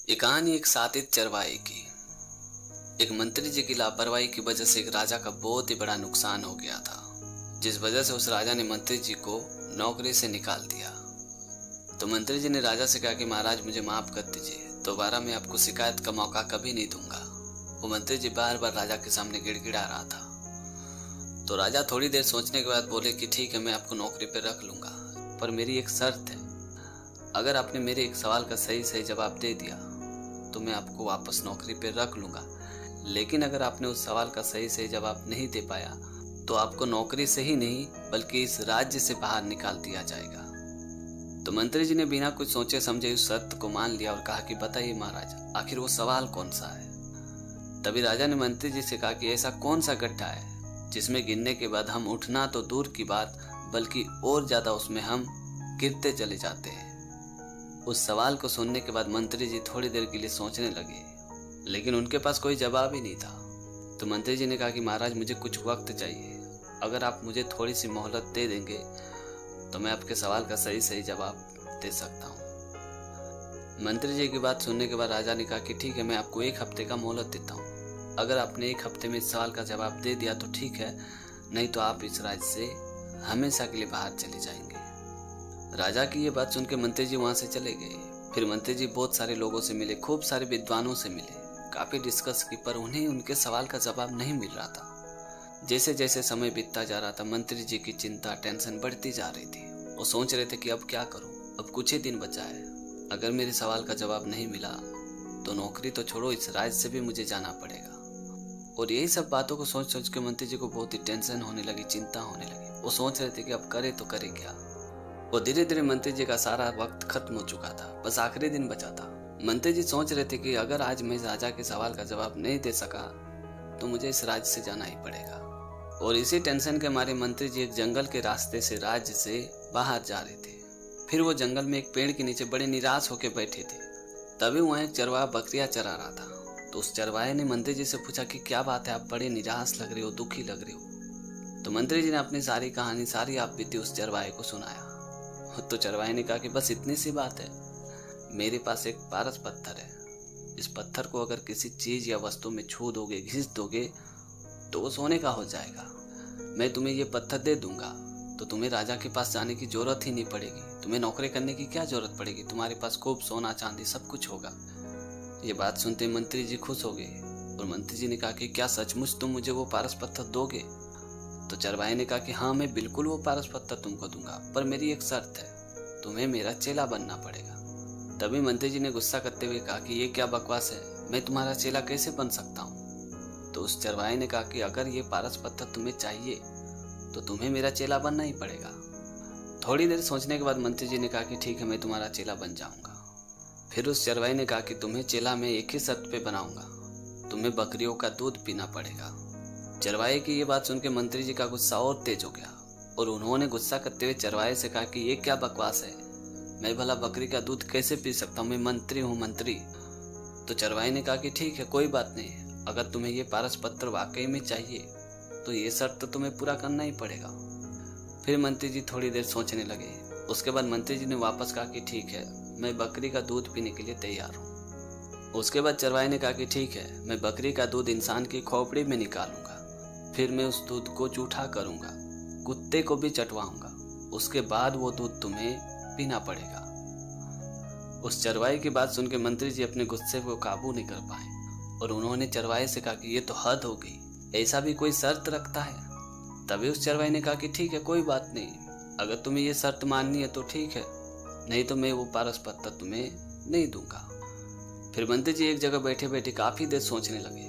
ये कहानी एक सातित चरवाहे की। एक मंत्री जी की लापरवाही की वजह से एक राजा का बहुत ही बड़ा नुकसान हो गया था, जिस वजह से उस राजा ने मंत्री जी को नौकरी से निकाल दिया। तो मंत्री जी ने राजा से कहा कि महाराज मुझे माफ कर दीजिए, दोबारा मैं आपको शिकायत का मौका कभी नहीं दूंगा। वो मंत्री जी बार बार राजा के सामने गिड़गिड़ा रहा था। तो राजा थोड़ी देर सोचने के बाद बोले कि ठीक है, मैं आपको नौकरी पर रख लूंगा, पर मेरी एक शर्त है। अगर आपने मेरे एक सवाल का सही सही जवाब दे दिया तो मैं आपको वापस नौकरी पे रख लूंगा, लेकिन अगर आपने उस सवाल का सही सही जवाब नहीं दे पाया तो आपको नौकरी से ही नहीं बल्कि इस राज्य से बाहर निकाल दिया जाएगा। तो मंत्री जी ने बिना कुछ सोचे समझे उस शर्त को मान लिया और कहा कि बताइए महाराज, आखिर वो सवाल कौन सा है। तभी राजा ने मंत्री जी से कहा कि ऐसा कौन सा गड्ढा है जिसमें गिरने के बाद हम उठना तो दूर की बात बल्कि और ज्यादा उसमें हम गिरते चले जाते हैं। उस सवाल को सुनने के बाद मंत्री जी थोड़ी देर के लिए सोचने लगे, लेकिन उनके पास कोई जवाब ही नहीं था। तो मंत्री जी ने कहा कि महाराज मुझे कुछ वक्त चाहिए, अगर आप मुझे थोड़ी सी मोहलत दे देंगे तो मैं आपके सवाल का सही सही जवाब दे सकता हूँ। मंत्री जी की बात सुनने के बाद राजा ने कहा कि ठीक है, मैं आपको 1 हफ्ते का मोहलत देता हूँ। अगर आपने 1 हफ्ते में इस सवाल का जवाब दे दिया तो ठीक है, नहीं तो आप इस राज्य से हमेशा के लिए बाहर चले जाएंगे। राजा की ये बात सुन के मंत्री जी वहां से चले गए। फिर मंत्री जी बहुत सारे लोगों से मिले, खूब सारे विद्वानों से मिले, काफी डिस्कस की, पर उन्हें उनके सवाल का जवाब नहीं मिल रहा था। जैसे जैसे समय बीतता जा रहा था मंत्री जी की चिंता टेंशन बढ़ती जा रही थी। वो सोच रहे थे कि अब क्या करूं, अब कुछ ही दिन बचा है, अगर मेरे सवाल का जवाब नहीं मिला तो नौकरी तो छोड़ो, इस राज्य से भी मुझे जाना पड़ेगा। और यही सब बातों को सोच सोच के मंत्री जी को बहुत ही टेंशन होने लगी, चिंता होने लगी। वो सोच रहे थे कि अब करे तो करे क्या। वो धीरे धीरे मंत्री जी का सारा वक्त खत्म हो चुका था, बस आखिरी दिन बचा था। मंत्री जी सोच रहे थे कि अगर आज मैं राजा के सवाल का जवाब नहीं दे सका तो मुझे इस राज्य से जाना ही पड़ेगा। और इसी टेंशन के मारे मंत्री जी एक जंगल के रास्ते से राज्य से बाहर जा रहे थे। फिर वो जंगल में एक पेड़ के नीचे बड़े निराश होकर बैठे थे। तभी वहाँ एक चरवाहा बकरियां चरा रहा था। तो उस चरवाहे ने मंत्री जी से पूछा कि क्या बात है, आप बड़े निराश लग रहे हो, दुखी लग रहे हो। तो मंत्री जी ने अपनी सारी कहानी, सारी आप बीती उस चरवाहे को सुनाया। तो चरवाहे ने कहा कि बस इतनी सी बात है, मेरे पास एक पारस पत्थर है, इस पत्थर को अगर किसी चीज या वस्तु में छू दोगे, घिस दोगे तो वो सोने का हो जाएगा। मैं तुम्हें ये पत्थर दे दूंगा तो तुम्हें राजा के पास जाने की जरूरत ही नहीं पड़ेगी, तुम्हें नौकरी करने की क्या जरूरत पड़ेगी, तुम्हारे पास खूब सोना चांदी सब कुछ होगा। ये बात सुनते मंत्री जी खुश हो गए और मंत्री जी ने कहा कि क्या सचमुच तुम मुझे वो पारस पत्थर दोगे। तो चरवाहे ने कहा कि हाँ, मैं बिल्कुल वो पारस पत्थर तुमको दूंगा, पर मेरी एक शर्त है, तुम्हें मेरा चेला बनना पड़ेगा। तभी मंत्री जी ने गुस्सा करते हुए कहा कि ये क्या बकवास है, मैं तुम्हारा चेला कैसे बन सकता हूँ। तो उस चरवाहे ने कहा कि अगर ये पारस पत्थर तुम्हें चाहिए तो तुम्हें मेरा चेला बनना ही पड़ेगा। थोड़ी देर सोचने के बाद मंत्री जी ने कहा कि ठीक है, मैं तुम्हारा चेला बन जाऊंगा। फिर उस चरवाहे ने कहा कि तुम्हें चेला मैं एक ही शर्त पे बनाऊंगा, तुम्हें बकरियों का दूध पीना पड़ेगा। चरवाहे की ये बात सुन के मंत्री जी का गुस्सा और तेज हो गया और उन्होंने गुस्सा करते हुए चरवाहे से कहा कि ये क्या बकवास है, मैं भला बकरी का दूध कैसे पी सकता हूँ, मैं मंत्री हूँ, मंत्री। तो चरवाहे ने कहा कि ठीक है, कोई बात नहीं, अगर तुम्हें ये पारस पत्थर वाकई में चाहिए तो ये शर्त तो तुम्हें पूरा करना ही पड़ेगा। फिर मंत्री जी थोड़ी देर सोचने लगे। उसके बाद मंत्री जी ने वापस कहा कि ठीक है, मैं बकरी का दूध पीने के लिए तैयार हूँ। उसके बाद चरवाहे ने कहा कि ठीक है, मैं बकरी का दूध इंसान की खोपड़ी में निकालूंगा, फिर मैं उस दूध को जूठा करूंगा, कुत्ते को भी चटवाऊंगा, उसके बाद वो दूध तुम्हें पीना पड़ेगा। उस चरवाहे की बात सुनकर मंत्री जी अपने गुस्से को काबू नहीं कर पाए और उन्होंने चरवाहे से कहा कि ये तो हद हो गई, ऐसा भी कोई शर्त रखता है। तभी उस चरवाहे ने कहा कि ठीक है, कोई बात नहीं, अगर तुम्हें ये शर्त माननी है तो ठीक है, नहीं तो मैं वो पारस पत्थर तुम्हें नहीं दूंगा। फिर मंत्री जी एक जगह बैठे बैठे काफी देर सोचने लगे।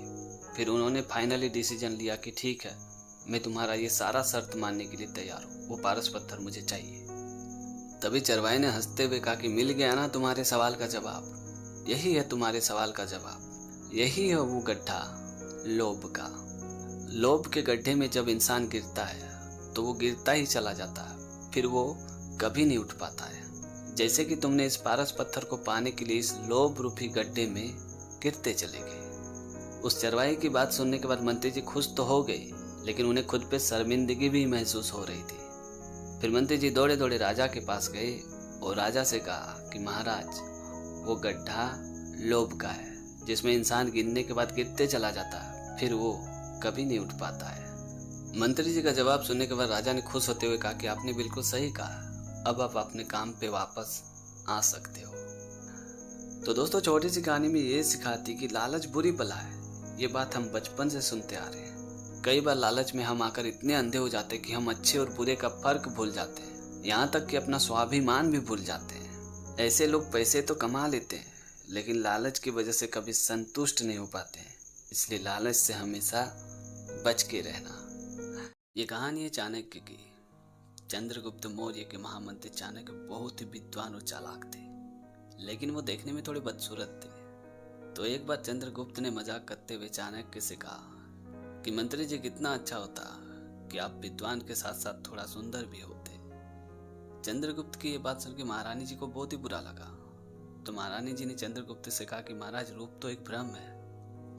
फिर उन्होंने फाइनली डिसीजन लिया कि ठीक है, मैं तुम्हारा ये सारा शर्त मानने के लिए तैयार हूँ, वो पारस पत्थर मुझे चाहिए। तभी चरवाहे ने हंसते हुए कहा कि मिल गया ना तुम्हारे सवाल का जवाब, यही है तुम्हारे सवाल का जवाब, यही है वो गड्ढा, लोभ का। लोभ के गड्ढे में जब इंसान गिरता है तो वो गिरता ही चला जाता है, फिर वो कभी नहीं उठ पाता है। जैसे कि तुमने इस पारस पत्थर को पाने के लिए इस लोभ रूपी गड्ढे में गिरते चले गए। उस चरवाहे की बात सुनने के बाद मंत्री जी खुश तो हो गए, लेकिन उन्हें खुद पे शर्मिंदगी भी महसूस हो रही थी। फिर मंत्री जी दौड़े दौड़े राजा के पास गए और राजा से कहा कि महाराज, वो गड्ढा लोभ का है, जिसमें इंसान गिनने के बाद गिरते चला जाता है, फिर वो कभी नहीं उठ पाता है। मंत्री जी का जवाब सुनने के बाद राजा ने खुश होते हुए कहा कि आपने बिल्कुल सही कहा, अब आप अपने काम पे वापस आ सकते हो। तो दोस्तों, छोटी सी कहानी में ये सिखाती कि लालच बुरी बला है। ये बात हम बचपन से सुनते आ रहे हैं। कई बार लालच में हम आकर इतने अंधे हो जाते हैं कि हम अच्छे और बुरे का फर्क भूल जाते हैं, यहाँ तक कि अपना स्वाभिमान भी भूल जाते हैं। ऐसे लोग पैसे तो कमा लेते हैं, लेकिन लालच की वजह से कभी संतुष्ट नहीं हो पाते हैं। इसलिए लालच से हमेशा बच के रहना। ये कहानी है चाणक्य की। चंद्रगुप्त मौर्य के महामंत्री चाणक्य बहुत ही विद्वान और चालाक थे, लेकिन वो देखने में थोड़े बदसूरत थे। तो एक बार चंद्रगुप्त ने मजाक करते हुए चाणक्य से कहा कि मंत्री जी, कितना अच्छा होता कि आप विद्वान के साथ साथ थोड़ा सुंदर भी होते। चंद्रगुप्त की ये बात सुनकर महारानी जी को बहुत ही बुरा लगा। तो महारानी जी ने चंद्रगुप्त से कहा कि महाराज, रूप तो एक भ्रम है,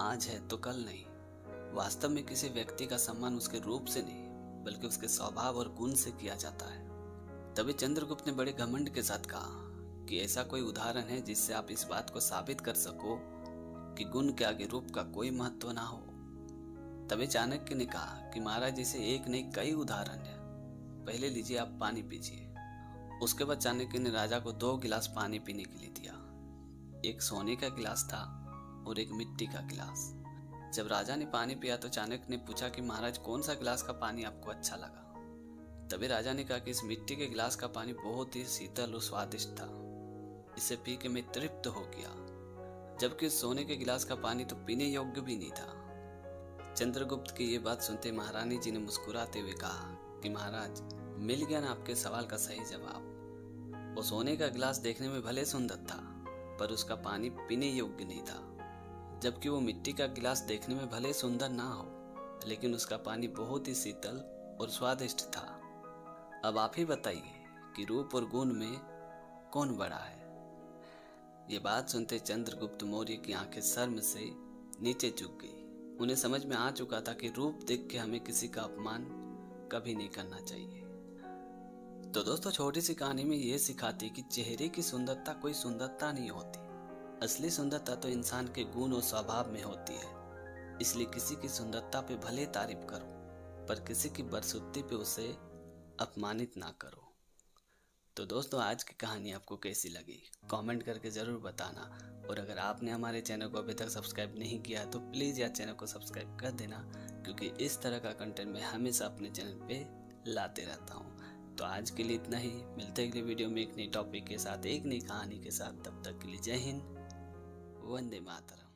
आज है तो कल नहीं। वास्तव में किसी व्यक्ति का सम्मान उसके रूप से नहीं, बल्कि उसके स्वभाव और गुण से किया जाता है। तभी चंद्रगुप्त ने बड़े घमंड के साथ कहा कि ऐसा कोई उदाहरण है जिससे आप इस बात को साबित कर सको कि गुण के आगे रूप का कोई महत्व ना हो। तभी चाणक्य ने कहा कि महाराज, इसे एक नहीं कई उदाहरण है। पहले लीजिए, आप पानी पीजिए। उसके बाद चाणक्य ने राजा को 2 गिलास पानी पीने के लिए दिया। एक सोने का गिलास था और एक मिट्टी का गिलास। जब राजा ने पानी पिया तो चाणक्य ने पूछा कि महाराज, कौन सा गिलास का पानी आपको अच्छा लगा? तभी राजा ने कहा कि इस मिट्टी के गिलास का पानी बहुत ही शीतल और स्वादिष्ट था, इसे पी के मैं तृप्त हो गया। जबकि सोने के गिलास का पानी तो पीने योग्य भी नहीं था। चंद्रगुप्त की ये बात सुनते महारानी जी ने मुस्कुराते हुए कहा कि महाराज, मिल गया ना आपके सवाल का सही जवाब। वो सोने का गिलास देखने में भले सुंदर था, पर उसका पानी पीने योग्य नहीं था। जबकि वो मिट्टी का गिलास देखने में भले सुंदर ना हो, लेकिन उसका पानी बहुत ही शीतल और स्वादिष्ट था। अब आप ही बताइए कि रूप और गुण में कौन बड़ा है? ये बात सुनते चंद्रगुप्त मौर्य की आंखें शर्म से नीचे झुक गई। उन्हें समझ में आ चुका था कि रूप देख के हमें किसी का अपमान कभी नहीं करना चाहिए। तो दोस्तों, छोटी सी कहानी में ये सिखाती कि चेहरे की सुंदरता कोई सुंदरता नहीं होती। असली सुंदरता तो इंसान के गुण और स्वभाव में होती है। इसलिए किसी की सुंदरता पे भले तारीफ करो, पर किसी की बदसूरती पे उसे अपमानित ना करो। तो दोस्तों, आज की कहानी आपको कैसी लगी कमेंट करके ज़रूर बताना। और अगर आपने हमारे चैनल को अभी तक सब्सक्राइब नहीं किया तो प्लीज़ यार चैनल को सब्सक्राइब कर देना, क्योंकि इस तरह का कंटेंट मैं हमेशा अपने चैनल पे लाते रहता हूँ। तो आज के लिए इतना ही। मिलते हैं अगले वीडियो में एक नई टॉपिक के साथ, एक नई कहानी के साथ। तब तक के लिए जय हिंद, वंदे मातरम।